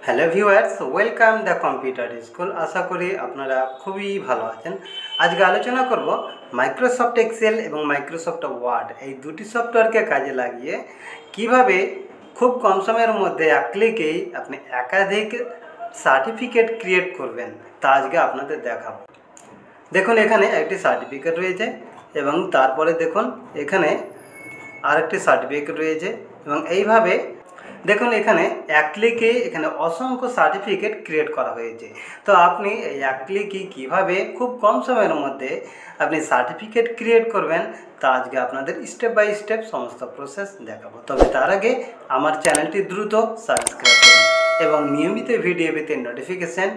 Hello viewers, welcome the computer school. আশা করি আপনারা খুবই ভালো আছেন। আজকে আলোচনা করব মাইক্রোসফট এক্সেল এবং মাইক্রোসফট ওয়ার্ড এই দুটি সফটওয়্যারকে কাজে লাগিয়ে কিভাবে খুব কম সময়ের মধ্যে এক ক্লিকেই আপনি একাধিক সার্টিফিকেট ক্রিয়েট করবেন তা আজকে আপনাদের দেখাবো। দেখুন, এখানে একটি সার্টিফিকেট রয়েছে এবং তারপরে দেখুন এখানে আরেকটি সার্টিফিকেট রয়েছে এবং এইভাবে দেখুন এখানে এক ক্লিকে এখানে অসংখ্য সার্টিফিকেট ক্রিয়েট করা হয়েছে। তো আপনি এই এক ক্লিকে কীভাবে খুব কম সময়ের মধ্যে আপনি সার্টিফিকেট ক্রিয়েট করবেন তা আজকে আপনাদের স্টেপ বাই স্টেপ সমস্ত প্রসেস দেখাবো। তবে তার আগে আমার চ্যানেলটি দ্রুত সাবস্ক্রাইব করুন এবং নিয়মিত ভিডিও পেতে নোটিফিকেশান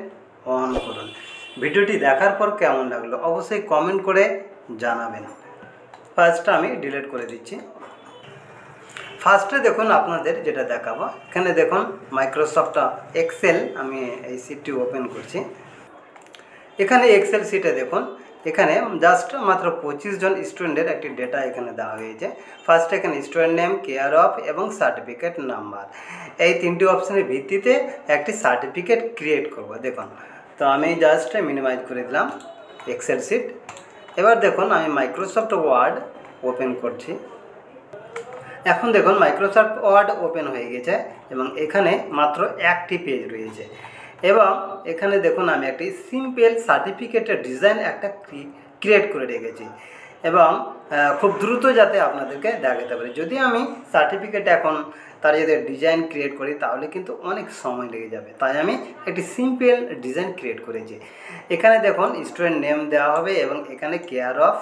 অন করুন। ভিডিওটি দেখার পর কেমন লাগলো অবশ্যই কমেন্ট করে জানাবেন। ফার্স্টটা আমি ডিলিট করে দিচ্ছি। ফার্স্টে দেখুন আপনাদের যেটা দেখাবো, এখানে দেখুন মাইক্রোসফট এক্সেল, আমি এই শিটটি ওপেন করছি। এখানে এক্সেল শিটে দেখুন এখানে জাস্ট মাত্র 25 জন স্টুডেন্টের একটি ডেটা এখানে দেওয়া হয়েছে। ফার্স্ট এখানে স্টুডেন্ট নেম, কেয়ার অফ এবং সার্টিফিকেট নাম্বার, এই তিনটি অপশানের ভিত্তিতে একটি সার্টিফিকেট ক্রিয়েট করব। দেখুন, তো আমি জাস্ট মিনিমাইজ করে দিলাম এক্সেল শিট। এবার দেখুন আমি মাইক্রোসফট ওয়ার্ড ওপেন করছি। এখন দেখুন মাইক্রোসফট ওয়ার্ড ওপেন হয়ে গেছে এবং এখানে মাত্র একটি পেজ রয়েছে এবং এখানে দেখুন আমি একটি সিম্পল সার্টিফিকেটের ডিজাইন একটা ক্রিয়েট করে রেখেছি এবং খুব দ্রুত যাতে আপনাদেরকে দেখাতে পারি। যদি আমি সার্টিফিকেট এখন তার যদি ডিজাইন ক্রিয়েট করি তাহলে কিন্তু অনেক সময় লেগে যাবে, তাই আমি একটি সিম্পল ডিজাইন ক্রিয়েট করেছি। এখানে দেখুন স্টুডেন্ট নেম দেওয়া হবে এবং এখানে কেয়ার অফ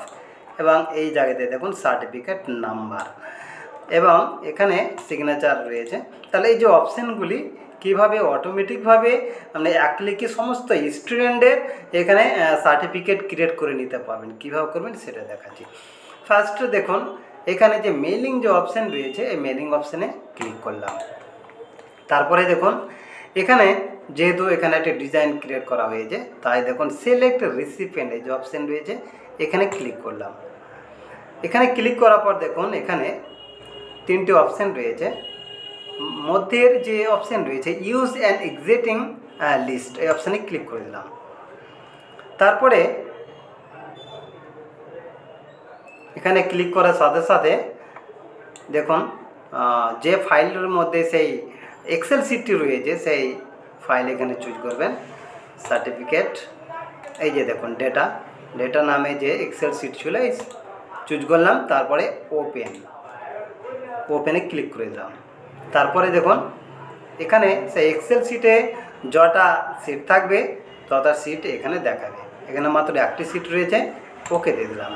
এবং এই জায়গাতে দেখুন সার্টিফিকেট নাম্বার এবং এখানে সিগনেচার রয়েছে। তাহলে এই যে অপশানগুলি কীভাবে অটোমেটিকভাবে মানে এক ক্লিকে সমস্ত স্টুডেন্টের এখানে সার্টিফিকেট ক্রিয়েট করে নিতে পারবেন, কীভাবে করবেন সেটা দেখাচ্ছি। ফার্স্ট দেখুন এখানে যে মেইলিং যে অপশান রয়েছে এই মেইলিং অপশানে ক্লিক করলাম। তারপরে দেখুন এখানে যেহেতু এখানে একটা ডিজাইন ক্রিয়েট করা হয়েছে তাই দেখুন সিলেক্ট রিসিপিয়েন্ট এই যে অপশান রয়েছে এখানে ক্লিক করলাম। এখানে ক্লিক করার পর দেখুন এখানে তিনটি অপশান রয়েছে। মধ্যের যে অপশান রয়েছে ইউজ অ্যান এক্সিস্টিং লিস্ট, এই অপশানে ক্লিক করে দিলাম। তারপরে এখানে ক্লিক করার সাথে সাথে দেখুন যে ফাইলের মধ্যে সেই এক্সেল শিটটি রয়েছে সেই ফাইল এখানে চুজ করবেন। সার্টিফিকেট, এই যে দেখুন ডেটা নামে যে এক্সেল শিট ছিল এই চুজ করলাম। তারপরে ওপেনে ক্লিক করে দিলাম। তারপরে দেখুন এখানে সেই এক্সেল শিটে যটা সিট থাকবে তটা সিট এখানে দেখাবে। এখানে মাত্র একটি সিট রয়েছে, ওকে দিয়ে দিলাম।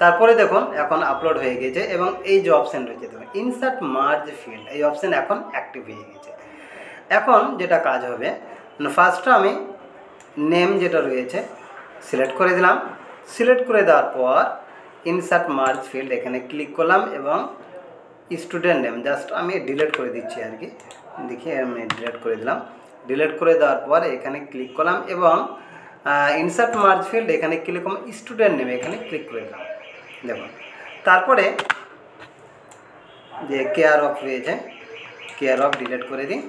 তারপরে দেখুন এখন আপলোড হয়ে গেছে এবং এই যে অপশান রয়েছে দেখুন ইনসার্ট মার্জ ফিল্ড, এই অপশান এখন অ্যাক্টিভ হয়ে গেছে। এখন যেটা কাজ হবে, ফার্স্টে আমি নেম যেটা রয়েছে সিলেক্ট করে দিলাম। সিলেক্ট করে দেওয়ার পর ইনসার্ট মার্জ ফিল্ড এখানে ক্লিক করলাম এবং স্টুডেন্ট নেম জাস্ট আমি ডিলিট করে দিচ্ছি আর কি, দেখি আমি ডিলিট করে দিলাম। ডিলিট করে দেওয়ার পর এখানে ক্লিক করলাম এবং ইনসার্ট মার্জ ফিল্ড এখানে ক্লিক করলাম, স্টুডেন্ট নেম এখানে ক্লিক করে দিলাম। দেখুন তারপরে যে কেয়ার অফ রয়েছে কেয়ার অফ ডিলিট করে দিই।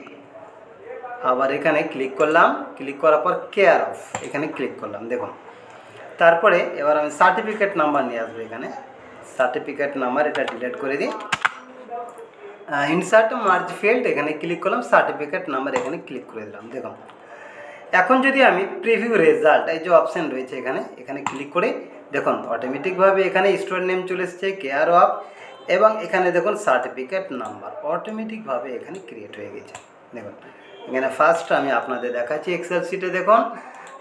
আবার এখানে ক্লিক করলাম, ক্লিক করার পর কেয়ার অফ এখানে ক্লিক করলাম। দেখুন তারপরে এবার আমি সার্টিফিকেট নাম্বার নিয়ে আসবো। এখানে সার্টিফিকেট নাম্বার এটা ডিলিট করে দিই। ইনসার্ট মার্জ ফিল্ড এখানে ক্লিক করলাম, সার্টিফিকেট নাম্বার এখানে ক্লিক করে দিলাম। দেখুন এখন যদি আমি প্রিভিউ রেজাল্ট এই যে অপশান রয়েছে এখানে ক্লিক করে দেখুন অটোমেটিকভাবে এখানে স্টুডেন্ট নেম চলে এসছে, কেয়ার অফ এবং এখানে দেখুন সার্টিফিকেট নাম্বার অটোমেটিকভাবে এখানে ক্রিয়েট হয়ে গেছে। দেখুন এখানে ফার্স্ট আমি আপনাদের দেখাচ্ছি এক্সেল শিটে দেখুন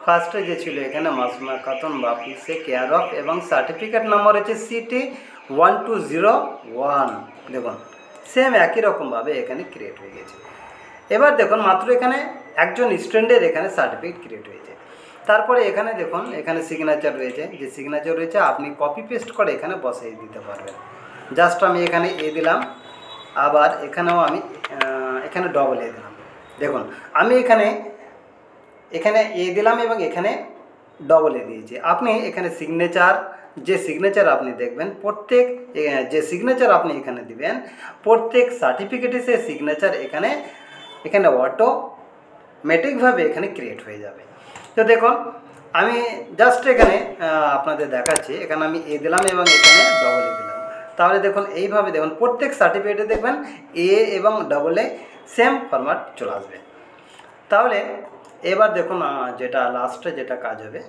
ফার্স্টে যে ছিল এখানে মাসুমা খাতুন বাপিসে কেয়ার অফ এবং সার্টিফিকেট নাম্বার হচ্ছে সিটি 1201। দেখুন সেম একই রকমভাবে এখানে ক্রিয়েট হয়ে গেছে। এবার দেখুন মাত্র এখানে একজন স্টুডেন্টের এখানে সার্টিফিকেট ক্রিয়েট হয়েছে। তারপরে এখানে দেখুন এখানে সিগনেচার রয়েছে, যে সিগনেচার রয়েছে আপনি কপি পেস্ট করে এখানে বসিয়ে দিতে পারবেন। জাস্ট আমি এখানে এ দিলাম, আবার এখানেও আমি এখানে ডবল এ দিলাম। দেখুন আমি এখানে এ দিলাম এবং এখানে ডবল এ দিয়েছি। আপনি এখানে সিগনেচার যে সিগনেচার আপনি দেখবেন, প্রত্যেক যে সিগনেচার আপনি এখানে দিবেন, প্রত্যেক সার্টিফিকেটে সে সিগনেচার এখানে অটোমেটিকভাবে এখানে ক্রিয়েট হয়ে যাবে। তো দেখুন আমি জাস্ট এখানে আপনাদের দেখাচ্ছি, এখানে আমি এ দিলাম এবং এখানে ডবল এ দিলাম। তাহলে দেখুন এইভাবে দেখুন প্রত্যেক সার্টিফিকেটে দেখবেন এ এবং ডবল এ সেম ফরম্যাট চলে আসবে। তাহলে এবার দেখুন যেটা লাস্টে যেটা কাজ হবে,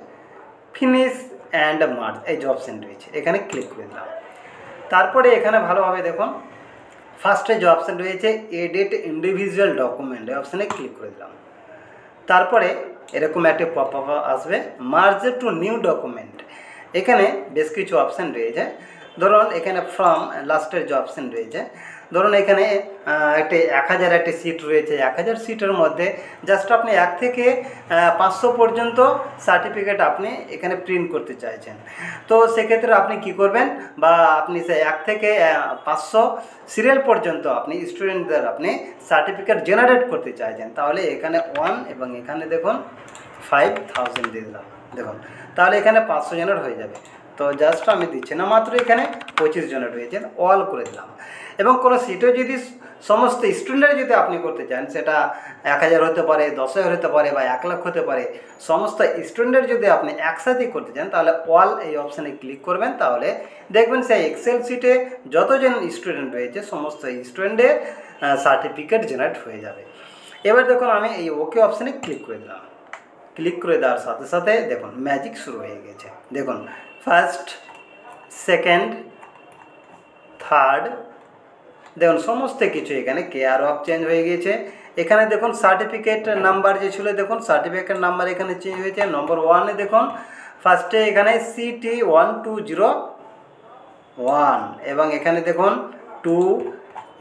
ফিনিশ অ্যান্ড মার্জ এই যে অপশান রয়েছে এখানে ক্লিক করে দিলাম। তারপরে এখানে ভালোভাবে দেখুন ফার্স্টে যে অপশান রয়েছে এডিট ইন্ডিভিজুয়াল ডকুমেন্ট এই অপশানে ক্লিক করে দিলাম। তারপরে এরকম একটা পপআপ আসবে, মার্জ টু নিউ ডকুমেন্ট। এখানে বেশ কিছু অপশান রয়েছে, ধরুন এখানে ফ্রম লাস্টের যে অপশান রয়েছে, ধরুন এখানে একটি 1000 একটি সিট রয়েছে, 1000 সিটের মধ্যে জাস্ট আপনি 1 থেকে 500 পর্যন্ত সার্টিফিকেট আপনি এখানে প্রিন্ট করতে চাইছেন। তো সেক্ষেত্রে আপনি কি করবেন, বা আপনি সে 1 থেকে 500 সিরিয়াল পর্যন্ত আপনি স্টুডেন্টদের আপনি সার্টিফিকেট জেনারেট করতে চাইছেন, তাহলে এখানে 1 এবং এখানে দেখুন 5000 দিয়ে দিলাম। দেখুন তাহলে এখানে 500 জনের হয়ে যাবে। তো জাস্ট আমি দিচ্ছি না, মাত্র এখানে 25 জনের রয়েছেন, অল করে দিলাম। এবং কোনো সিটও যদি সমস্ত স্টুডেন্টের যদি আপনি করতে চান, সেটা 1000 হতে পারে, 10,000 হতে পারে, বা 1 লাখ হতে পারে, সমস্ত স্টুডেন্টের যদি আপনি একসাথেই করতে চান তাহলে অল এই অপশানে ক্লিক করবেন। তাহলে দেখবেন সেই এক্সেল সিটে যতজন স্টুডেন্ট রয়েছে সমস্ত স্টুডেন্টের সার্টিফিকেট জেনারেট হয়ে যাবে। এবার দেখুন আমি এই ওকে অপশানে ক্লিক করে দিলাম। ক্লিক করে দেওয়ার সাথে সাথে দেখুন ম্যাজিক শুরু হয়ে গেছে। দেখুন ফার্স্ট, সেকেন্ড, থার্ড, দেখুন সমস্ত কিছু এখানে কেয়ার অফ চেঞ্জ হয়ে গিয়েছে। এখানে দেখুন সার্টিফিকেট নাম্বার যে ছিল, দেখুন সার্টিফিকেট নাম্বার এখানে চেঞ্জ হয়েছে। নম্বর 1-এ দেখুন ফার্স্টে এখানে CT1201, এবং এখানে দেখুন 2,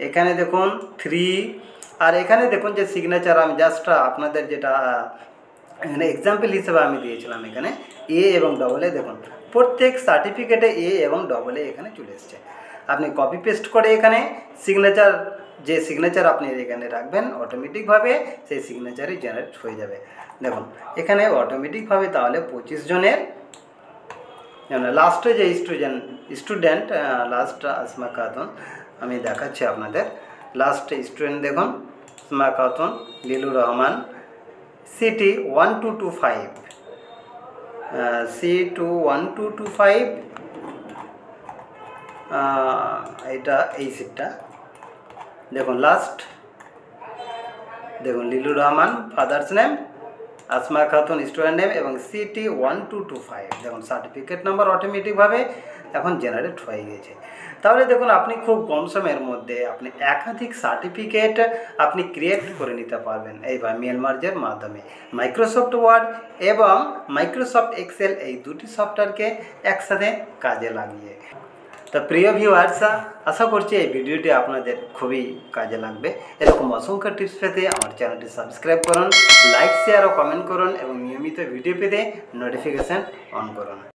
এখানে দেখুন 3, আর এখানে দেখুন যে সিগনেচার আমি জাস্ট আপনাদের যেটা এখানে এক্সাম্পল হিসেবে আমি দিয়েছিলাম, এখানে এ এবং ডবল এ দেখুন প্রত্যেক সার্টিফিকেটে এ এবং ডবল এ এখানে চলে এসছে। আপনি কপি পেস্ট করে এখানে সিগনেচার, যে সিগনেচার আপনি এখানে রাখবেন অটোমেটিকভাবে সেই সিগনেচারই জেনারেট হয়ে যাবে। দেখুন এখানে অটোমেটিকভাবে তাহলে 25 জনের লাস্টে যে স্টুডেন্ট লাস্ট আসমা খাতুন, আমি দেখাচ্ছি আপনাদের লাস্ট স্টুডেন্ট দেখুন আসমা খাতুন, লিলুর রহমান, CT1225, C21225, এটা এই সিটটা দেখুন লাস্ট, দেখুন Lilur Rahman father's name, Asma Khatun student name, এবং CT1225 দেখুন সার্টিফিকেট নাম্বার অটোমেটিকভাবে এখন জেনারেট হয়ে গেছে। তাহলে দেখুন আপনি খুব কম সময়ের মধ্যে আপনি একাধিক সার্টিফিকেট আপনি ক্রিয়েট করে নিতে পারবেন এইভাবে মেল মার্জের মাধ্যমে। মাইক্রোসফট ওয়ার্ড এবং মাইক্রোসফট এক্সেল এই দুটি সফটওয়্যারকে একসাথে কাজে লাগিয়ে। তো প্রিয় ভিউয়ার্স, আশা করছি এই ভিডিওটি আপনাদের খুবই কাজে লাগবে। এরকম অসংখ্য টিপস পেতে আমার চ্যানেলটি সাবস্ক্রাইব করুন, লাইক, শেয়ার ও কমেন্ট করুন, এবং নিয়মিত ভিডিও পেতে নোটিফিকেশান অন করুন।